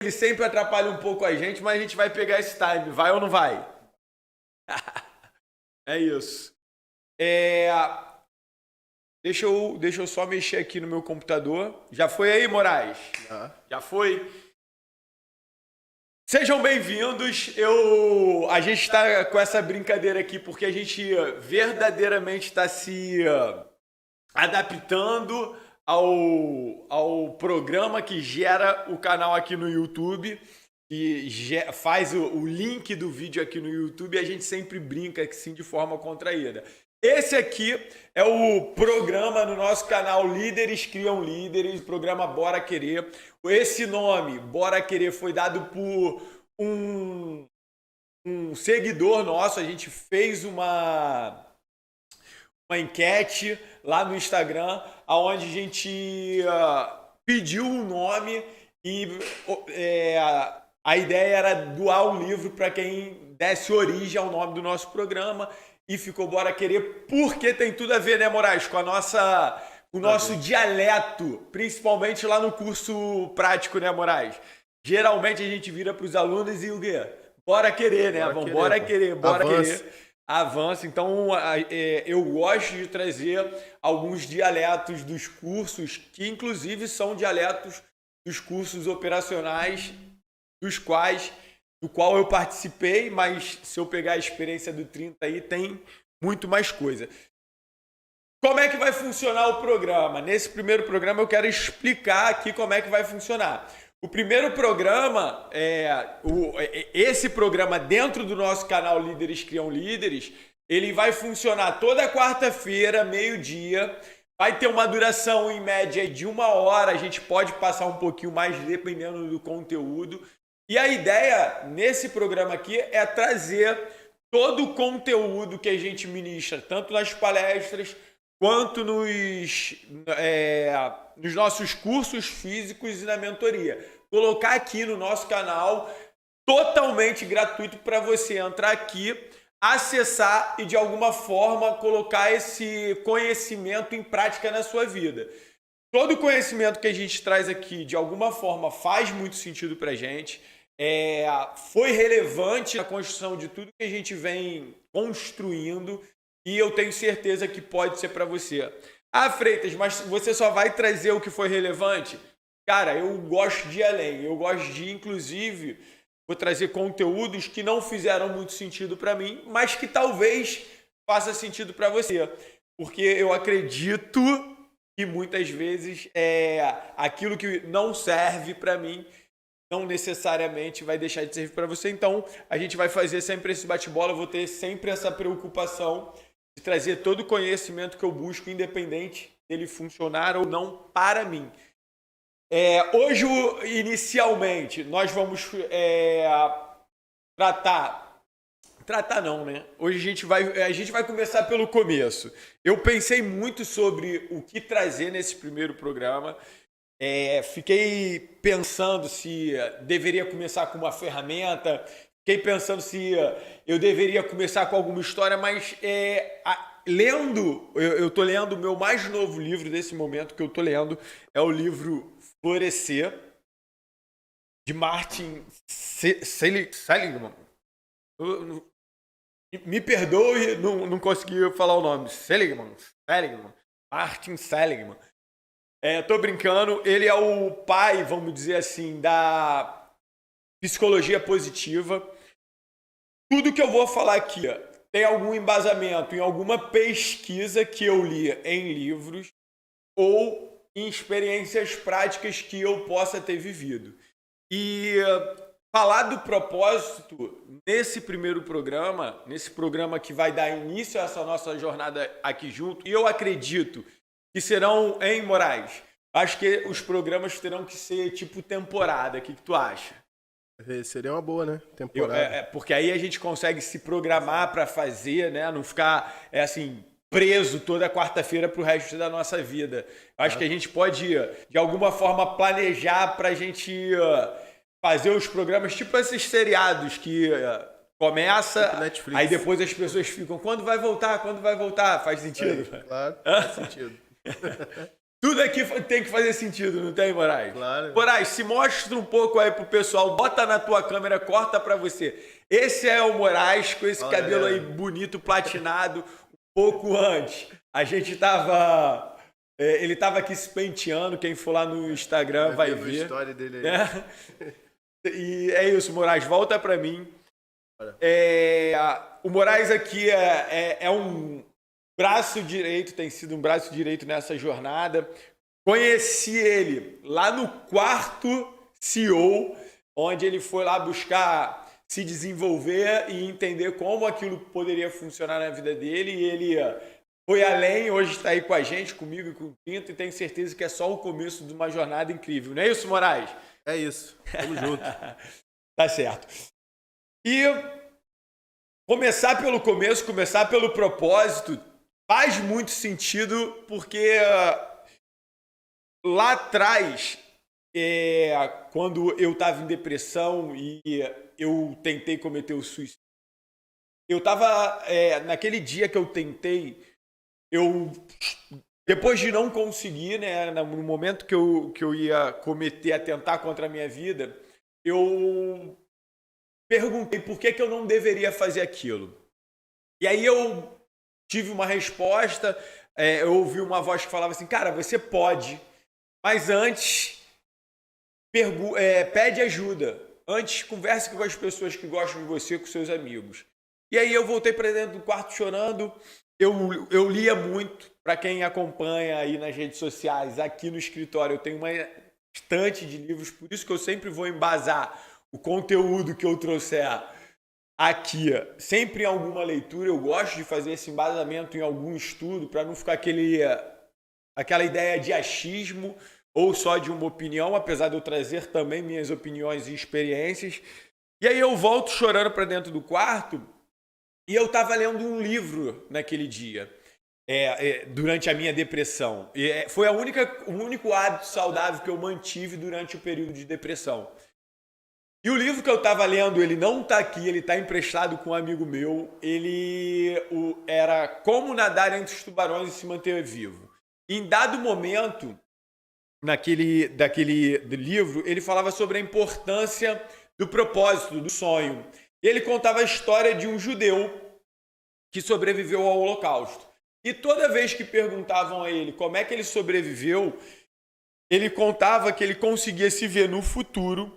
Ele sempre atrapalha um pouco a gente, mas a gente vai pegar esse time. Vai ou não vai? É isso. Deixa eu só mexer aqui no meu computador. Já foi aí, Moraes? Já foi? Sejam bem-vindos. A gente está com essa brincadeira aqui porque a gente verdadeiramente está se adaptando ao programa que gera o canal aqui no YouTube e faz o link do vídeo aqui no YouTube, e a gente sempre brinca assim de forma contraída. Esse aqui é o programa no nosso canal Líderes Criam Líderes, o programa Bora Querer. Esse nome, Bora Querer, foi dado por um seguidor nosso. A gente fez uma enquete lá no Instagram, onde a gente pediu um nome e a ideia era doar um livro para quem desse origem ao nome do nosso programa, e ficou Bora Querer, porque tem tudo a ver, né, Moraes, com o nosso dialeto, principalmente lá no curso prático, né, Moraes? Geralmente a gente vira para os alunos e o quê? Bora querer, né? Bora querer. Avança. Então, eu gosto de trazer alguns dialetos dos cursos, que inclusive são dialetos dos cursos operacionais, do qual eu participei, mas se eu pegar a experiência do 30 aí, tem muito mais coisa. Como é que vai funcionar o programa? Nesse primeiro programa eu quero explicar aqui como é que vai funcionar. O primeiro programa, esse programa dentro do nosso canal Líderes Criam Líderes, ele vai funcionar toda quarta-feira, meio-dia. Vai ter uma duração em média de 1 hora, a gente pode passar um pouquinho mais dependendo do conteúdo. E a ideia nesse programa aqui é trazer todo o conteúdo que a gente ministra, tanto nas palestras quanto nos nossos cursos físicos e na mentoria. Colocar aqui no nosso canal totalmente gratuito para você entrar aqui, acessar e de alguma forma colocar esse conhecimento em prática na sua vida. Todo o conhecimento que a gente traz aqui, de alguma forma, faz muito sentido para a gente. Foi relevante na construção de tudo que a gente vem construindo, e eu tenho certeza que pode ser para você. Freitas, mas você só vai trazer o que foi relevante? Cara, eu gosto de ir além. Eu gosto de, inclusive, vou trazer conteúdos que não fizeram muito sentido para mim, mas que talvez faça sentido para você. Porque eu acredito que muitas vezes aquilo que não serve para mim não necessariamente vai deixar de servir para você. Então, a gente vai fazer sempre esse bate-bola. Eu vou ter sempre essa preocupação de trazer todo o conhecimento que eu busco, independente dele funcionar ou não para mim. Hoje, inicialmente, nós vamos tratar não, né? Hoje a gente vai começar pelo começo. Eu pensei muito sobre o que trazer nesse primeiro programa. Fiquei pensando se deveria começar com uma ferramenta, fiquei pensando se eu deveria começar com alguma história, mas eu estou lendo o meu mais novo livro desse momento que eu estou lendo, é o livro Florescer, de Martin Seligman. Me perdoe, não consegui falar o nome. Seligman. Martin Seligman. Tô brincando, ele é o pai, vamos dizer assim, da psicologia positiva. Tudo que eu vou falar aqui tem algum embasamento em alguma pesquisa que eu li em livros ou em experiências práticas que eu possa ter vivido. E falar do propósito nesse primeiro programa, nesse programa que vai dar início a essa nossa jornada aqui junto, e eu acredito que serão, hein, Moraes? Acho que os programas terão que ser tipo temporada. O que tu acha? Seria uma boa, né? Temporada. Porque aí a gente consegue se programar para fazer, né? Não ficar assim preso toda quarta-feira para o resto da nossa vida. Acho que a gente pode, de alguma forma, planejar para a gente fazer os programas tipo esses seriados que começa, tipo Netflix. Aí depois as pessoas ficam, quando vai voltar? Faz sentido? Claro, faz sentido. Tudo aqui tem que fazer sentido, não tem, Moraes? Claro. Moraes, se mostra um pouco aí pro pessoal, bota na tua câmera, corta pra você. Esse é o Moraes com esse cabelo aí bonito, platinado, um pouco antes. A gente tava... ele tava aqui se penteando, quem for lá no Instagram vai ver. A história dele aí. E é isso, Moraes, volta pra mim. O Moraes aqui é um braço direito, tem sido um braço direito nessa jornada. Conheci ele lá no quarto CEO, onde ele foi lá buscar se desenvolver e entender como aquilo poderia funcionar na vida dele. E ele foi além, hoje está aí com a gente, comigo e com o Pinto, e tenho certeza que é só o começo de uma jornada incrível. Não é isso, Moraes? É isso. Tamo junto. Tá certo. E começar pelo começo, começar pelo propósito, faz muito sentido, porque lá atrás, quando eu estava em depressão e eu tentei cometer o suicídio, eu estava, naquele dia que eu tentei, depois de não conseguir, né, no momento que eu ia atentar contra a minha vida, eu perguntei por que eu não deveria fazer aquilo. E aí eu tive uma resposta, eu ouvi uma voz que falava assim, cara, você pode, mas antes pede ajuda. Antes converse com as pessoas que gostam de você, com seus amigos. E aí eu voltei para dentro do quarto chorando. Eu lia muito, para quem acompanha aí nas redes sociais, aqui no escritório eu tenho uma estante de livros, por isso que eu sempre vou embasar o conteúdo que eu trouxer aqui, sempre em alguma leitura. Eu gosto de fazer esse embasamento em algum estudo, para não ficar aquela ideia de achismo ou só de uma opinião, apesar de eu trazer também minhas opiniões e experiências. E aí eu volto chorando para dentro do quarto e eu estava lendo um livro naquele dia, durante a minha depressão. Foi o único hábito saudável que eu mantive durante o período de depressão. E o livro que eu estava lendo, ele não está aqui, ele está emprestado com um amigo meu. Era Como Nadar Entre os Tubarões e Se Manter Vivo. Em dado momento, daquele livro, ele falava sobre a importância do propósito, do sonho. E ele contava a história de um judeu que sobreviveu ao Holocausto. E toda vez que perguntavam a ele como é que ele sobreviveu, ele contava que ele conseguia se ver no futuro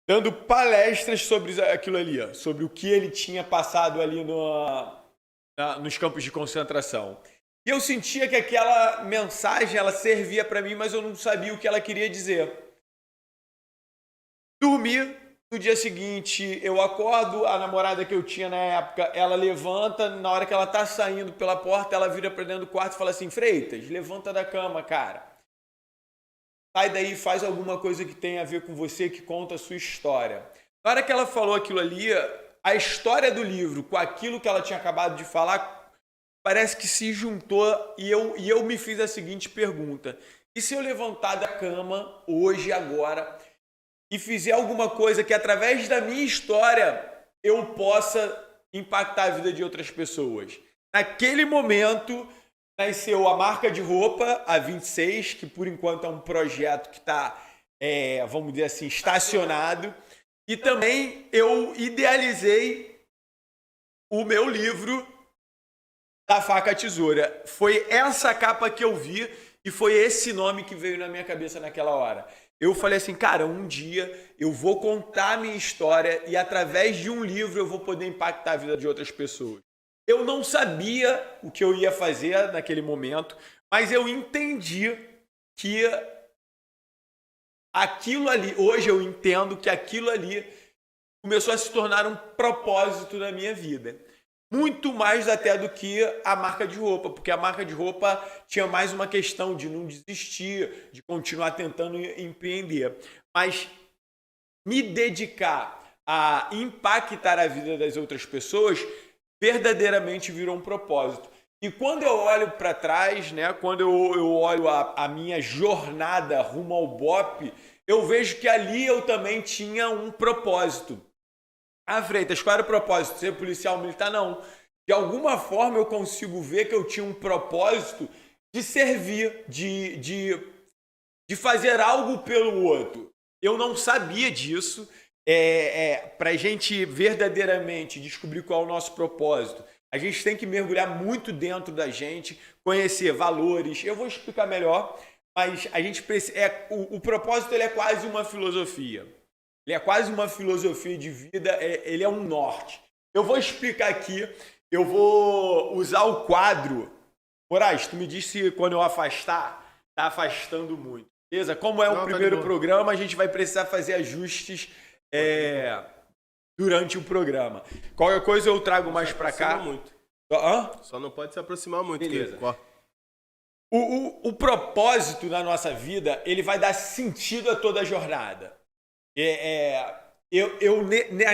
dando palestras sobre aquilo ali, sobre o que ele tinha passado ali nos campos de concentração. E eu sentia que aquela mensagem, ela servia para mim, mas eu não sabia o que ela queria dizer. Dormi, no dia seguinte eu acordo, a namorada que eu tinha na época, ela levanta, na hora que ela tá saindo pela porta, ela vira para dentro do quarto e fala assim, Freitas, levanta da cama, cara. Sai daí, faz alguma coisa que tenha a ver com você, que conta a sua história. Na hora que ela falou aquilo ali, a história do livro com aquilo que ela tinha acabado de falar, parece que se juntou e eu me fiz a seguinte pergunta. E se eu levantar da cama, hoje, agora, e fizer alguma coisa que através da minha história eu possa impactar a vida de outras pessoas? Naquele momento nasceu a marca de roupa, a 26, que por enquanto é um projeto que está, vamos dizer assim, estacionado. E também eu idealizei o meu livro Da Faca à Tesoura. Foi essa capa que eu vi e foi esse nome que veio na minha cabeça naquela hora. Eu falei assim, cara, um dia eu vou contar a minha história e através de um livro eu vou poder impactar a vida de outras pessoas. Eu não sabia o que eu ia fazer naquele momento, mas eu entendi que aquilo ali, hoje eu entendo que aquilo ali começou a se tornar um propósito na minha vida. Muito mais até do que a marca de roupa, porque a marca de roupa tinha mais uma questão de não desistir, de continuar tentando empreender. Mas me dedicar a impactar a vida das outras pessoas verdadeiramente virou um propósito. E quando eu olho para trás, né, quando eu olho a minha jornada rumo ao BOP, eu vejo que ali eu também tinha um propósito. Ah, Freitas, qual era o propósito? Ser policial militar? Não. De alguma forma eu consigo ver que eu tinha um propósito de servir, de fazer algo pelo outro. Eu não sabia disso. Para a gente verdadeiramente descobrir qual é o nosso propósito, a gente tem que mergulhar muito dentro da gente, conhecer valores. Eu vou explicar melhor, mas a gente precisa. O propósito ele é quase uma filosofia. Ele é quase uma filosofia de vida, ele é um norte. Eu vou explicar aqui, eu vou usar o quadro. Moraes, tu me disse quando eu afastar, tá afastando muito. Beleza? Como é o primeiro programa, a gente vai precisar fazer ajustes durante o programa. Qualquer coisa eu trago mais para cá. Muito. Só não pode se aproximar muito. Beleza. O propósito na nossa vida, ele vai dar sentido a toda a jornada.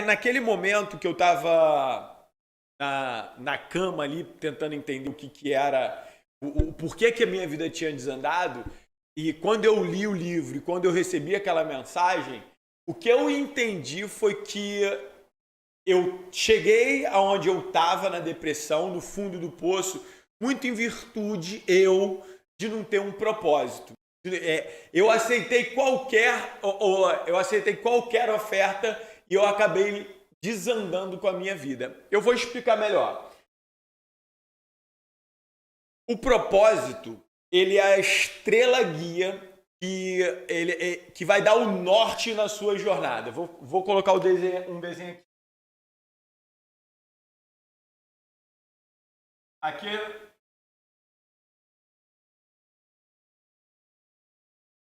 Naquele momento que eu estava na cama ali, tentando entender o que era, o porquê que a minha vida tinha desandado, e quando eu li o livro e quando eu recebi aquela mensagem, o que eu entendi foi que eu cheguei aonde eu estava na depressão, no fundo do poço, muito em virtude de não ter um propósito. Eu aceitei qualquer oferta e eu acabei desandando com a minha vida. Eu vou explicar melhor. O propósito, ele é a estrela guia que vai dar o norte na sua jornada. Vou colocar um desenho aqui. Aqui.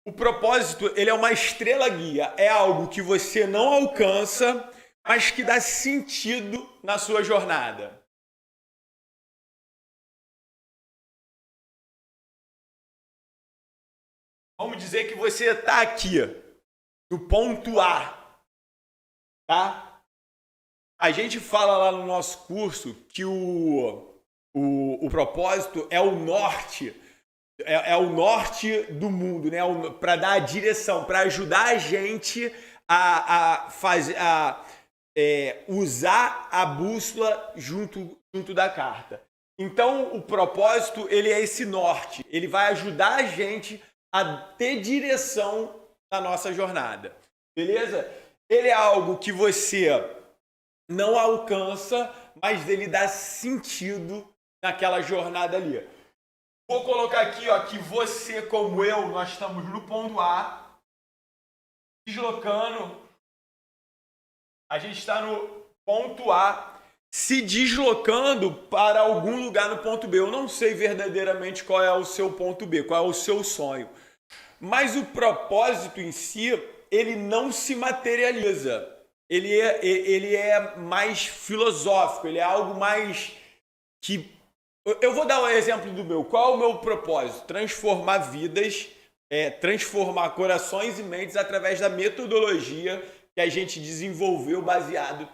O propósito, ele é uma estrela guia. É algo que você não alcança, mas que dá sentido na sua jornada. Vamos dizer que você está aqui, no ponto A, tá? A gente fala lá no nosso curso que o propósito é o norte, é o norte do mundo, né? Para dar a direção, para ajudar a gente a usar a bússola junto da carta. Então, o propósito, ele é esse norte, ele vai ajudar a gente a ter direção na nossa jornada, beleza? Ele é algo que você não alcança, mas ele dá sentido naquela jornada ali. Vou colocar aqui, ó, que você, como eu, nós estamos no ponto A, deslocando. A gente está no ponto A, se deslocando para algum lugar no ponto B. Eu não sei verdadeiramente qual é o seu ponto B, qual é o seu sonho. Mas o propósito em si, ele não se materializa. Ele é mais filosófico, ele é algo mais que... Eu vou dar um exemplo do meu. Qual é o meu propósito? Transformar vidas, transformar corações e mentes através da metodologia que a gente desenvolveu baseado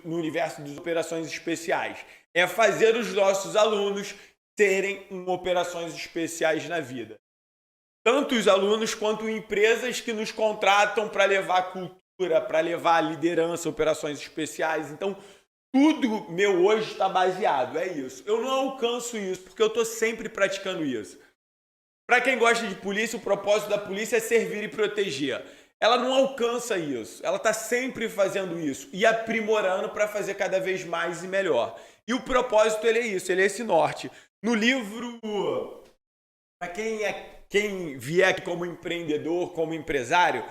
no universo das operações especiais. É fazer os nossos alunos terem operações especiais na vida. Tanto os alunos quanto empresas que nos contratam para levar cultura, para levar liderança, operações especiais. Então, tudo meu hoje está baseado, é isso. Eu não alcanço isso, porque eu estou sempre praticando isso. Para quem gosta de polícia, o propósito da polícia é servir e proteger. Ela não alcança isso, ela está sempre fazendo isso e aprimorando para fazer cada vez mais e melhor. E o propósito, ele é isso, ele é esse norte. No livro, para quem vier aqui como empreendedor, como empresário,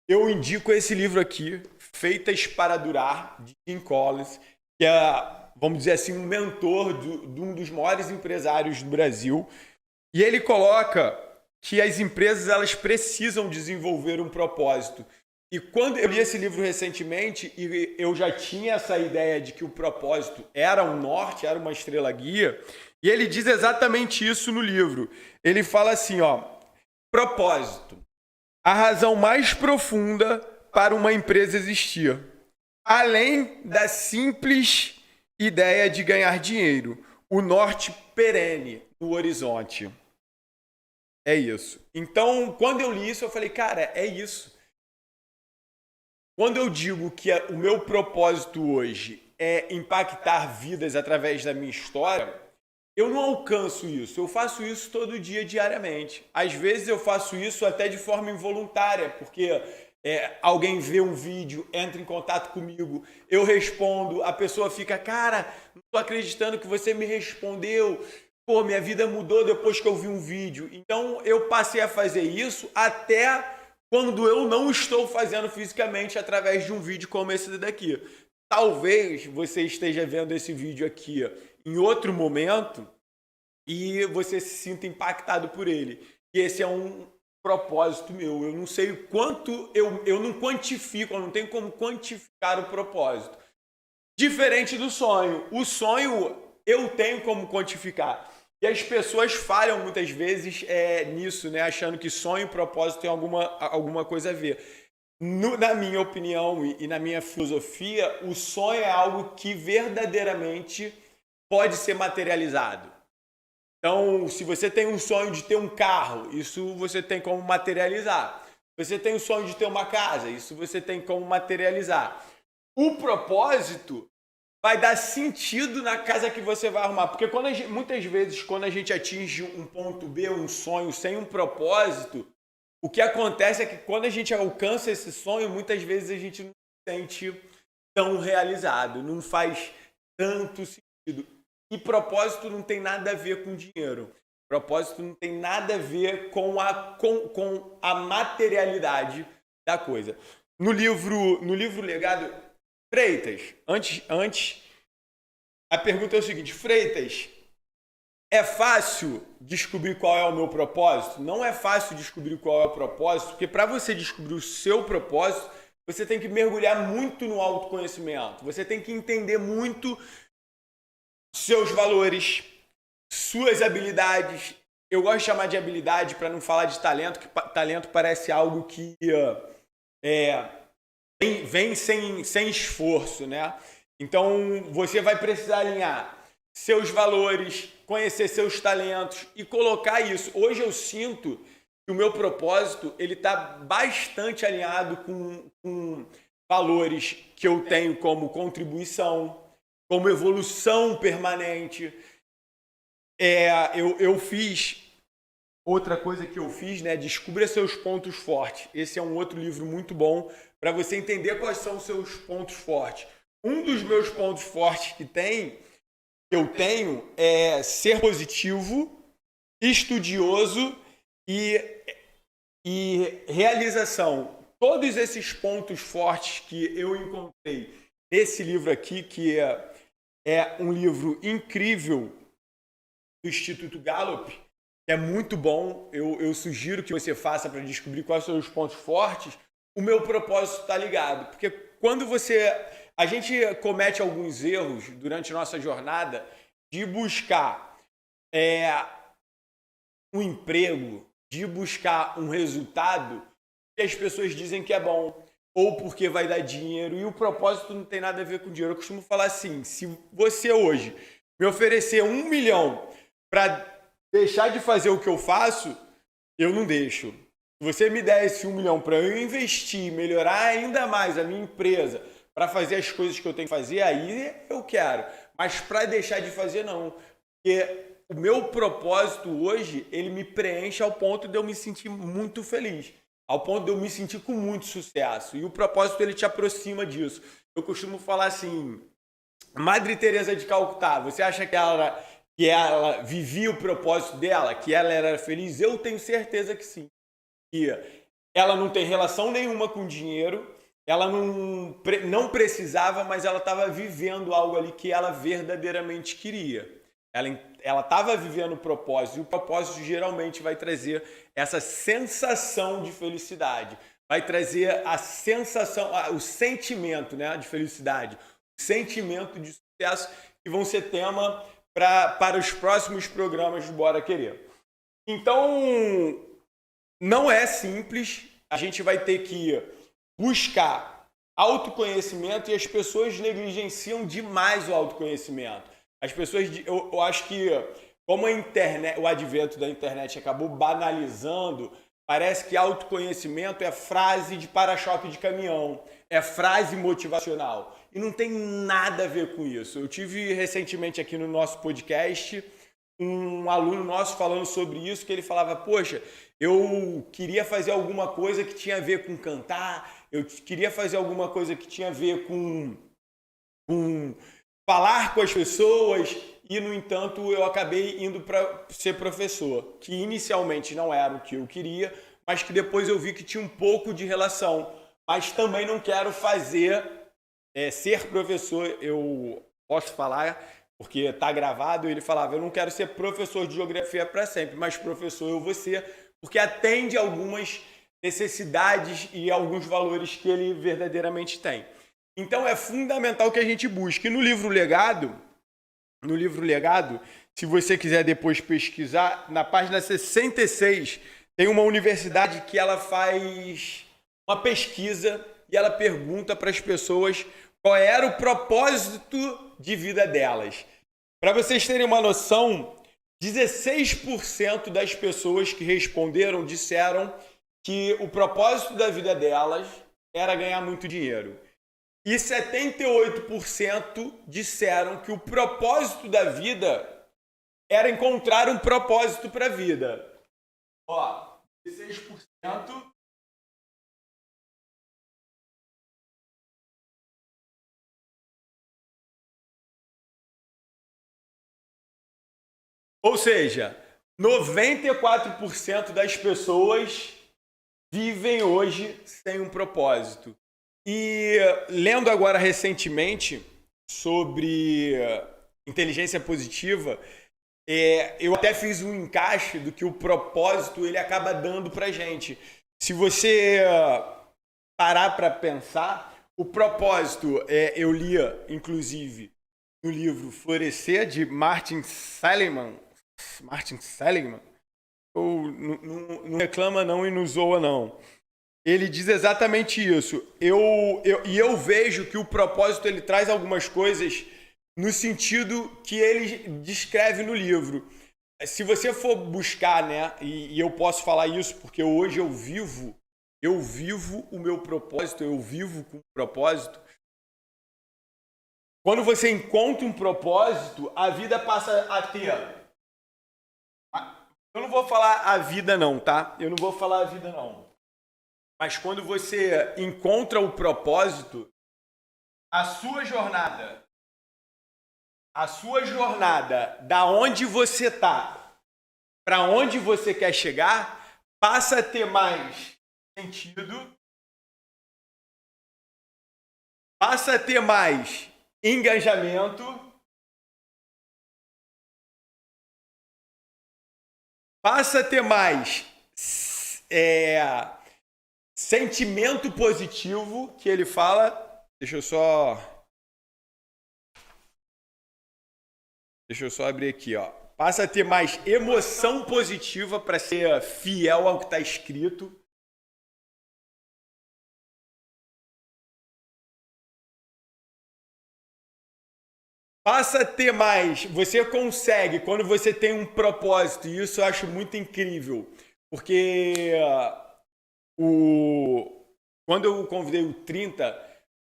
eu indico esse livro aqui, Feitas para Durar, de Jim Collins, que é, vamos dizer assim, um mentor de um dos maiores empresários do Brasil. E ele coloca que as empresas elas precisam desenvolver um propósito. E quando eu li esse livro recentemente, e eu já tinha essa ideia de que o propósito era um norte, era uma estrela guia, e ele diz exatamente isso no livro. Ele fala assim, ó, propósito, a razão mais profunda para uma empresa existir, além da simples ideia de ganhar dinheiro, o norte perene no horizonte. É isso. Então, quando eu li isso, eu falei, cara, é isso. Quando eu digo que o meu propósito hoje é impactar vidas através da minha história, eu não alcanço isso. Eu faço isso todo dia, diariamente. Às vezes eu faço isso até de forma involuntária, porque alguém vê um vídeo, entra em contato comigo, eu respondo, a pessoa fica, cara, não tô acreditando que você me respondeu. Pô, minha vida mudou depois que eu vi um vídeo. Então eu passei a fazer isso até quando eu não estou fazendo fisicamente através de um vídeo como esse daqui. Talvez você esteja vendo esse vídeo aqui em outro momento e você se sinta impactado por ele. E esse é um propósito meu. Eu não sei o quanto, eu não quantifico, eu não tenho como quantificar o propósito. Diferente do sonho. O sonho eu tenho como quantificar. E as pessoas falham muitas vezes nisso, né? Achando que sonho e propósito tem alguma coisa a ver. Na minha opinião e na minha filosofia, o sonho é algo que verdadeiramente pode ser materializado. Então, se você tem um sonho de ter um carro, isso você tem como materializar. Você tem o sonho de ter uma casa, isso você tem como materializar. O propósito vai dar sentido na casa que você vai arrumar. Porque muitas vezes, quando a gente atinge um ponto B, um sonho sem um propósito, o que acontece é que quando a gente alcança esse sonho, muitas vezes a gente não se sente tão realizado, não faz tanto sentido. E propósito não tem nada a ver com dinheiro. Propósito não tem nada a ver com a materialidade da coisa. No livro Legado, Freitas, antes, a pergunta é o seguinte, Freitas, é fácil descobrir qual é o meu propósito? Não é fácil descobrir qual é o propósito, porque para você descobrir o seu propósito, você tem que mergulhar muito no autoconhecimento. Você tem que entender muito seus valores, suas habilidades. Eu gosto de chamar de habilidade para não falar de talento, que talento parece algo que vem sem esforço, né? Então, você vai precisar alinhar seus valores, conhecer seus talentos e colocar isso. Hoje eu sinto que o meu propósito ele está bastante alinhado com valores que eu tenho como contribuição, como evolução permanente. Eu fiz outra coisa que eu fiz, né? Descubra seus pontos fortes. Esse é um outro livro muito bom para você entender quais são os seus pontos fortes. Um dos meus pontos fortes que eu tenho é ser positivo, estudioso e realização. Todos esses pontos fortes que eu encontrei nesse livro aqui, que é um livro incrível do Instituto Gallup, que é muito bom, eu sugiro que você faça para descobrir quais são os pontos fortes. O meu propósito está ligado, porque quando a gente comete alguns erros durante a nossa jornada de buscar um emprego, de buscar um resultado que as pessoas dizem que é bom, ou porque vai dar dinheiro, e o propósito não tem nada a ver com dinheiro. Eu costumo falar assim, se você hoje me oferecer 1 milhão para deixar de fazer o que eu faço, eu não deixo. Se você me der esse 1 milhão para eu investir, melhorar ainda mais a minha empresa, para fazer as coisas que eu tenho que fazer, aí eu quero. Mas para deixar de fazer, não. Porque o meu propósito hoje, ele me preenche ao ponto de eu me sentir muito feliz. Ao ponto de eu me sentir com muito sucesso. E o propósito, ele te aproxima disso. Eu costumo falar assim, Madre Teresa de Calcutá, você acha que ela vivia o propósito dela? Que ela era feliz? Eu tenho certeza que sim. Que ela não tem relação nenhuma com dinheiro, ela não precisava, mas ela estava vivendo algo ali que ela verdadeiramente queria. Ela estava vivendo o propósito, e o propósito geralmente vai trazer essa sensação de felicidade, vai trazer a sensação, o sentimento, né, de felicidade, o sentimento de sucesso, que vão ser tema para os próximos programas do Bora Querer. Então, não é simples, a gente vai ter que buscar autoconhecimento e as pessoas negligenciam demais o autoconhecimento. As pessoas, eu acho que como o advento da internet acabou banalizando, parece que autoconhecimento é frase de para-choque de caminhão, é frase motivacional. E não tem nada a ver com isso. Eu tive recentemente aqui no nosso podcast um aluno nosso falando sobre isso, que ele falava, poxa, eu queria fazer alguma coisa que tinha a ver com cantar, eu queria fazer alguma coisa que tinha a ver com falar com as pessoas e, no entanto, eu acabei indo para ser professor, que inicialmente não era o que eu queria, mas que depois eu vi que tinha um pouco de relação. Mas também não quero ser professor, eu posso falar, porque está gravado, ele falava, eu não quero ser professor de geografia para sempre, mas professor eu vou ser, porque atende algumas necessidades e alguns valores que ele verdadeiramente tem. Então é fundamental que a gente busque. No livro Legado, se você quiser depois pesquisar, na página 66, tem uma universidade que ela faz uma pesquisa e ela pergunta para as pessoas qual era o propósito de vida delas. Para vocês terem uma noção, 16% das pessoas que responderam disseram que o propósito da vida delas era ganhar muito dinheiro. E 78% disseram que o propósito da vida era encontrar um propósito para a vida. Ó, 16%. Ou seja, 94% das pessoas vivem hoje sem um propósito. E lendo agora recentemente sobre inteligência positiva, eu até fiz um encaixe do que o propósito ele acaba dando pra gente. Se você parar para pensar, o propósito, eu lia inclusive no livro Florescer, de Martin Seligman, ou não reclama não e não zoa não. Ele diz exatamente isso. Eu vejo que o propósito ele traz algumas coisas no sentido que ele descreve no livro. Se você for buscar, né, e eu posso falar isso porque hoje eu vivo o meu propósito, eu vivo com propósito. Quando você encontra um propósito, a vida passa a ter. Eu não vou falar a vida não, tá? Eu não vou falar a vida não. Mas quando você encontra o propósito, a sua jornada da onde você está para onde você quer chegar, passa a ter mais sentido, passa a ter mais engajamento, passa a ter mais sentimento positivo, que ele fala. Deixa eu só abrir aqui, ó. Passa a ter mais emoção positiva para ser fiel ao que está escrito. Passa a ter mais. Você consegue, quando você tem um propósito, e isso eu acho muito incrível, porque quando eu convidei o 30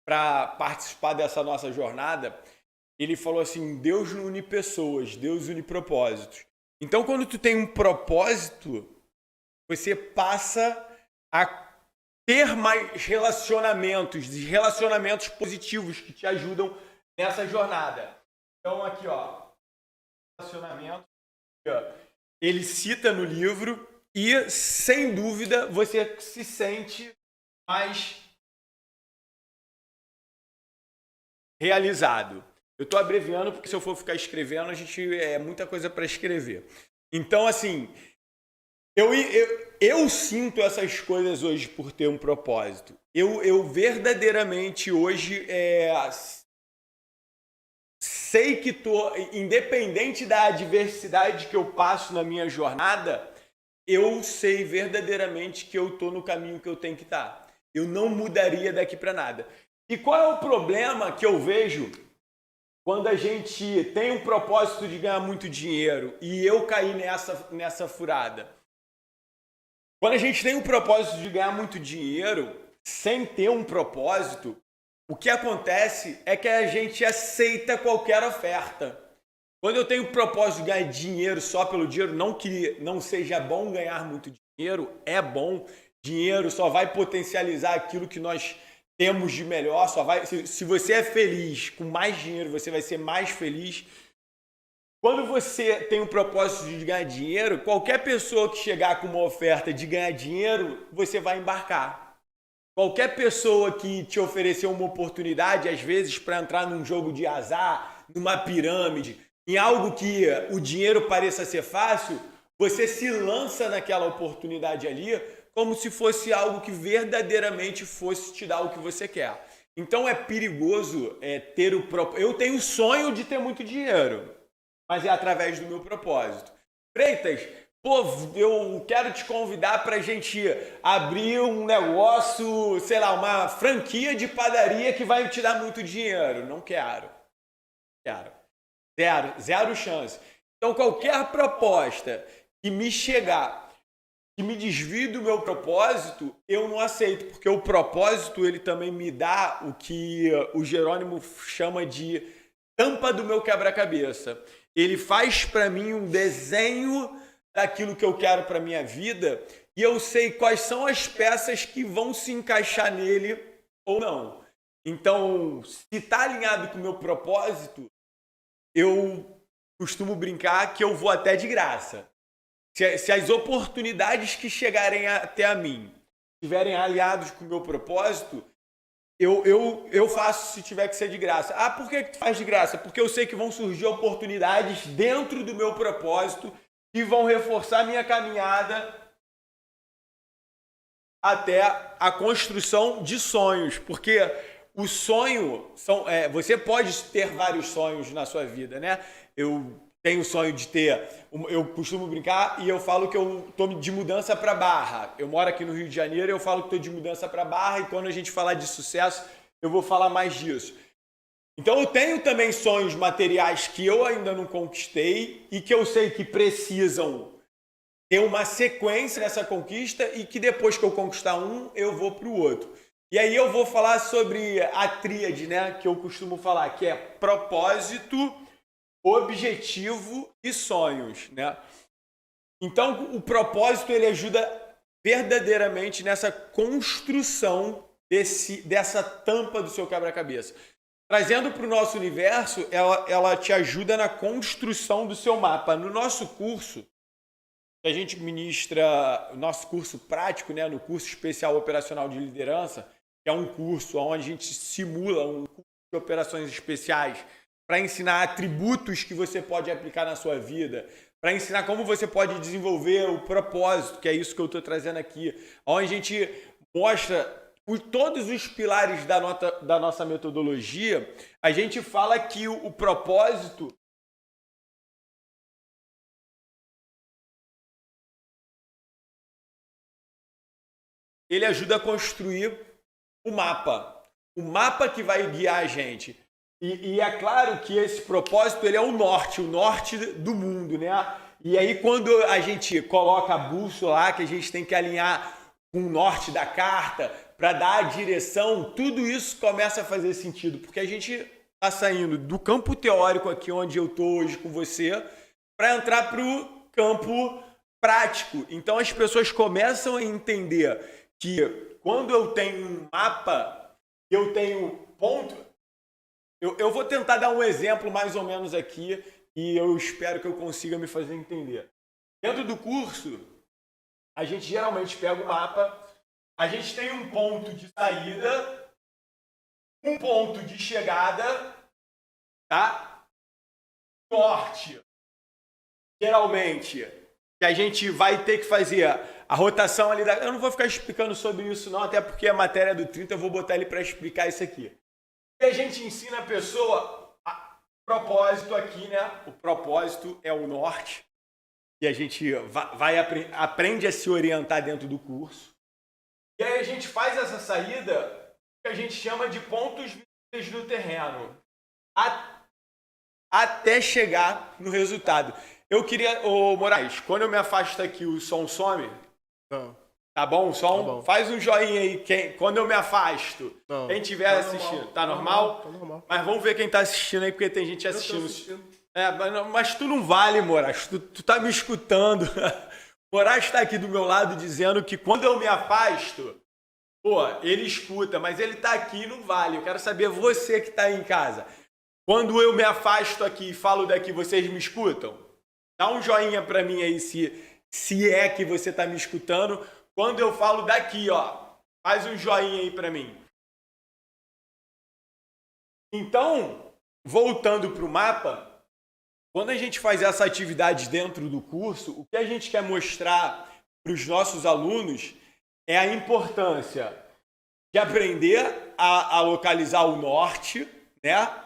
para participar dessa nossa jornada, ele falou assim, Deus não une pessoas, Deus une propósitos. Então, quando tu tem um propósito, você passa a ter mais relacionamentos positivos que te ajudam nessa jornada. Então, aqui, ó, relacionamento, ele cita no livro e, sem dúvida, você se sente mais realizado. Eu estou abreviando porque se eu for ficar escrevendo, é muita coisa para escrever. Então, assim, eu sinto essas coisas hoje por ter um propósito. Eu verdadeiramente hoje sei que independente da adversidade que eu passo na minha jornada, eu sei verdadeiramente que eu estou no caminho que eu tenho que estar. Eu não mudaria daqui para nada. E qual é o problema que eu vejo quando a gente tem um propósito de ganhar muito dinheiro e eu caí nessa furada? Quando a gente tem um propósito de ganhar muito dinheiro sem ter um propósito, o que acontece é que a gente aceita qualquer oferta. Quando eu tenho o propósito de ganhar dinheiro só pelo dinheiro, não que não seja bom ganhar muito dinheiro, é bom. Dinheiro só vai potencializar aquilo que nós temos de melhor. Se você é feliz com mais dinheiro, você vai ser mais feliz. Quando você tem o propósito de ganhar dinheiro, qualquer pessoa que chegar com uma oferta de ganhar dinheiro, você vai embarcar. Qualquer pessoa que te oferecer uma oportunidade, às vezes, para entrar num jogo de azar, numa pirâmide, em algo que o dinheiro pareça ser fácil, você se lança naquela oportunidade ali como se fosse algo que verdadeiramente fosse te dar o que você quer. Então é perigoso ter o propósito. Eu tenho o sonho de ter muito dinheiro, mas é através do meu propósito. Freitas, pô, eu quero te convidar para a gente abrir um negócio, sei lá, uma franquia de padaria que vai te dar muito dinheiro. Não quero. Zero chance. Então, qualquer proposta que me chegar, que me desvie do meu propósito, eu não aceito, porque o propósito ele também me dá o que o Jerônimo chama de tampa do meu quebra-cabeça. Ele faz para mim um desenho daquilo que eu quero para minha vida e eu sei quais são as peças que vão se encaixar nele ou não. Então, se está alinhado com o meu propósito, eu costumo brincar que eu vou até de graça. Se as oportunidades que chegarem até a mim estiverem aliados com o meu propósito, eu faço se tiver que ser de graça. Ah, por que tu faz de graça? Porque eu sei que vão surgir oportunidades dentro do meu propósito que vão reforçar a minha caminhada até a construção de sonhos. Porque o sonho você pode ter vários sonhos na sua vida, né? Eu tenho o sonho de ter, eu costumo brincar e eu falo que eu estou de mudança para Barra. Eu moro aqui no Rio de Janeiro e eu falo que estou de mudança para Barra e quando a gente falar de sucesso, eu vou falar mais disso. Então eu tenho também sonhos materiais que eu ainda não conquistei e que eu sei que precisam ter uma sequência nessa conquista e que depois que eu conquistar um, eu vou para o outro. E aí eu vou falar sobre a tríade, né, que eu costumo falar, que é propósito, objetivo e sonhos, né? Então, o propósito ele ajuda verdadeiramente nessa construção dessa tampa do seu quebra-cabeça. Trazendo para o nosso universo, ela te ajuda na construção do seu mapa. No nosso curso, a gente ministra o nosso curso prático, né, no curso especial operacional de liderança, que é um curso onde a gente simula um curso de operações especiais para ensinar atributos que você pode aplicar na sua vida, para ensinar como você pode desenvolver o propósito, que é isso que eu estou trazendo aqui, onde a gente mostra todos os pilares da nossa metodologia. A gente fala que o propósito ele ajuda a construir o mapa que vai guiar a gente. E é claro que esse propósito ele é o norte do mundo, né? E aí quando a gente coloca a bússola lá, que a gente tem que alinhar com o norte da carta para dar a direção, tudo isso começa a fazer sentido, porque a gente está saindo do campo teórico aqui onde eu estou hoje com você para entrar para o campo prático. Então as pessoas começam a entender que quando eu tenho um mapa, eu tenho ponto. Eu vou tentar dar um exemplo mais ou menos aqui e eu espero que eu consiga me fazer entender. Dentro do curso, a gente geralmente pega o mapa, a gente tem um ponto de saída, um ponto de chegada, tá? Norte, geralmente, que a gente vai ter que fazer a rotação ali da... Eu não vou ficar explicando sobre isso não, até porque a matéria do 30 eu vou botar ele para explicar isso aqui. E a gente ensina a pessoa propósito aqui, né? O propósito é o norte. E a gente aprende a se orientar dentro do curso. E aí a gente faz essa saída que a gente chama de pontos visíveis no terreno. Até chegar no resultado. Eu queria... Ô, Moraes, quando eu me afasto aqui, o som some? Não. Tá bom o som? Tá bom. Faz um joinha aí. Quando eu me afasto, quem estiver assistindo. Tá normal? Tá normal. Mas vamos ver quem tá assistindo aí, porque tem gente assistindo. Mas tu não vale, Moraes. Tu tá me escutando. Moraes está aqui do meu lado dizendo que quando eu me afasto, pô, ele escuta, mas ele tá aqui e não vale. Eu quero saber você que tá aí em casa. Quando eu me afasto aqui e falo daqui, vocês me escutam? Dá um joinha pra mim aí se é que você tá me escutando. Quando eu falo daqui, ó, faz um joinha aí pra mim. Então, voltando pro mapa, quando a gente faz essa atividade dentro do curso, o que a gente quer mostrar para os nossos alunos é a importância de aprender a localizar o norte, né?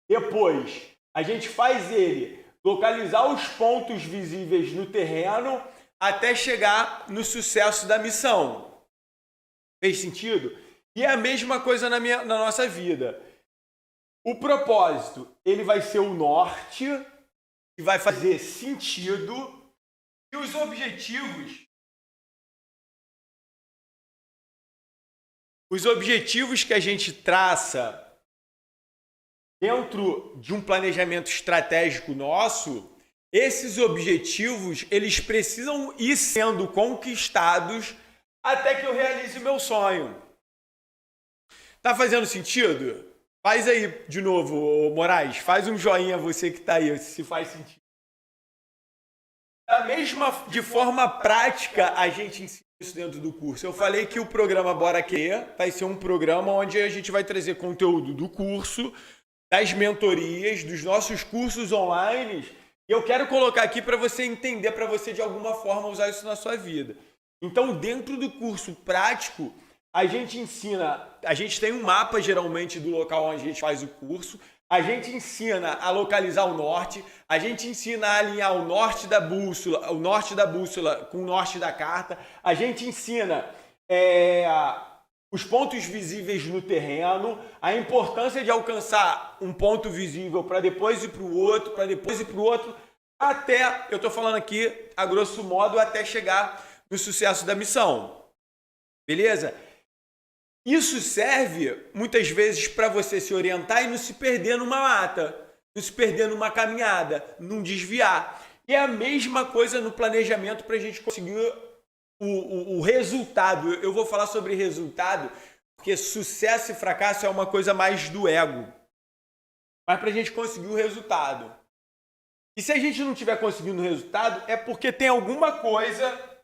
Depois, a gente faz ele localizar os pontos visíveis no terreno até chegar no sucesso da missão. Fez sentido? E é a mesma coisa na nossa vida. O propósito, ele vai ser o norte, que vai fazer sentido, e os objetivos que a gente traça dentro de um planejamento estratégico nosso, esses objetivos, eles precisam ir sendo conquistados até que eu realize o meu sonho. Tá fazendo sentido? Faz aí de novo, Moraes, faz um joinha você que tá aí, se faz sentido. De forma prática, a gente ensina isso dentro do curso. Eu falei que o programa Bora Querer vai ser um programa onde a gente vai trazer conteúdo do curso, das mentorias, dos nossos cursos online. E eu quero colocar aqui para você entender, para você de alguma forma usar isso na sua vida. Então, dentro do curso prático, a gente ensina, a gente tem um mapa geralmente do local onde a gente faz o curso, a gente ensina a localizar o norte, a gente ensina a alinhar o norte da bússola com o norte da carta, a gente ensina os pontos visíveis no terreno, a importância de alcançar um ponto visível para depois ir para o outro, até, eu estou falando aqui a grosso modo, até chegar no sucesso da missão. Beleza? Isso serve, muitas vezes, para você se orientar e não se perder numa mata, não se perder numa caminhada, não desviar. E é a mesma coisa no planejamento para a gente conseguir o resultado. Eu vou falar sobre resultado, porque sucesso e fracasso é uma coisa mais do ego. Mas para a gente conseguir o resultado. E se a gente não estiver conseguindo o resultado, é porque tem alguma coisa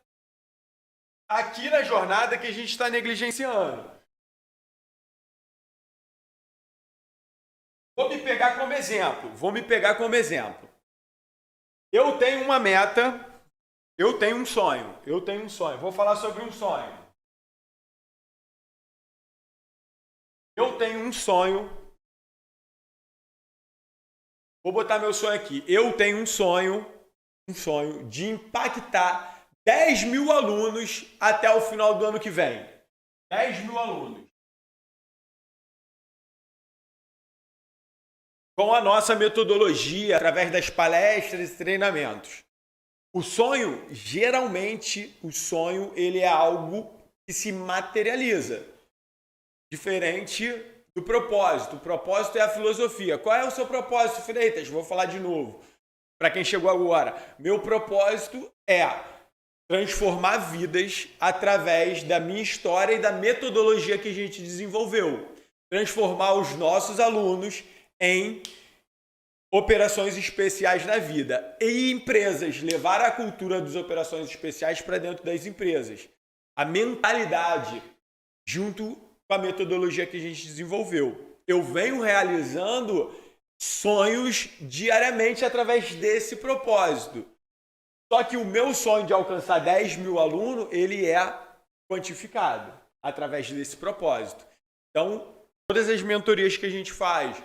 aqui na jornada que a gente está negligenciando. Vou me pegar como exemplo. Eu tenho uma meta, eu tenho um sonho. Vou falar sobre um sonho. Eu tenho um sonho. Vou botar meu sonho aqui. Eu tenho um sonho de impactar 10 mil alunos até o final do ano que vem. 10 mil alunos. Com a nossa metodologia, através das palestras e treinamentos. O sonho, geralmente, ele é algo que se materializa. Diferente do propósito. O propósito é a filosofia. Qual é o seu propósito, Freitas? Vou falar de novo. Para quem chegou agora. Meu propósito é transformar vidas através da minha história e da metodologia que a gente desenvolveu. Transformar os nossos alunos em operações especiais na vida. E empresas, levar a cultura das operações especiais para dentro das empresas. A mentalidade, junto com a metodologia que a gente desenvolveu. Eu venho realizando sonhos diariamente através desse propósito. Só que o meu sonho de alcançar 10 mil alunos, ele é quantificado através desse propósito. Então, todas as mentorias que a gente faz,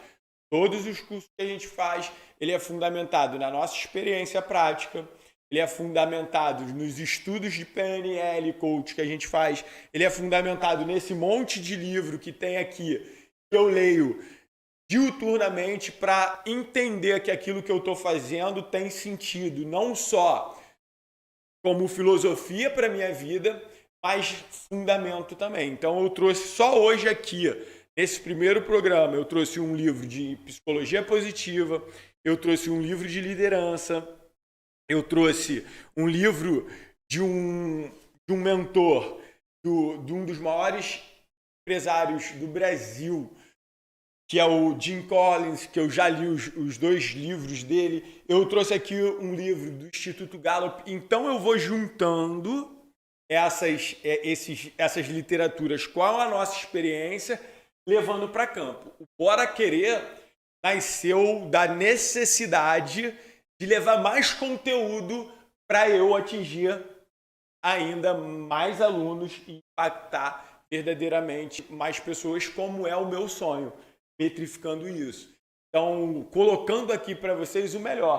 todos os cursos que a gente faz, ele é fundamentado na nossa experiência prática, ele é fundamentado nos estudos de PNL, coach que a gente faz, ele é fundamentado nesse monte de livro que tem aqui, que eu leio diuturnamente para entender que aquilo que eu estou fazendo tem sentido, não só como filosofia para a minha vida, mas fundamento também. Então eu trouxe só hoje aqui Nesse primeiro programa, eu trouxe um livro de psicologia positiva, eu trouxe um livro de liderança, eu trouxe um livro de um mentor, de um dos maiores empresários do Brasil, que é o Jim Collins, que eu já li os 2 livros dele. Eu trouxe aqui um livro do Instituto Gallup. Então eu vou juntando essas literaturas com a nossa experiência, levando para campo. O Bora Querer nasceu da necessidade de levar mais conteúdo para eu atingir ainda mais alunos e impactar verdadeiramente mais pessoas, como é o meu sonho, metrificando isso. Então, colocando aqui para vocês o melhor.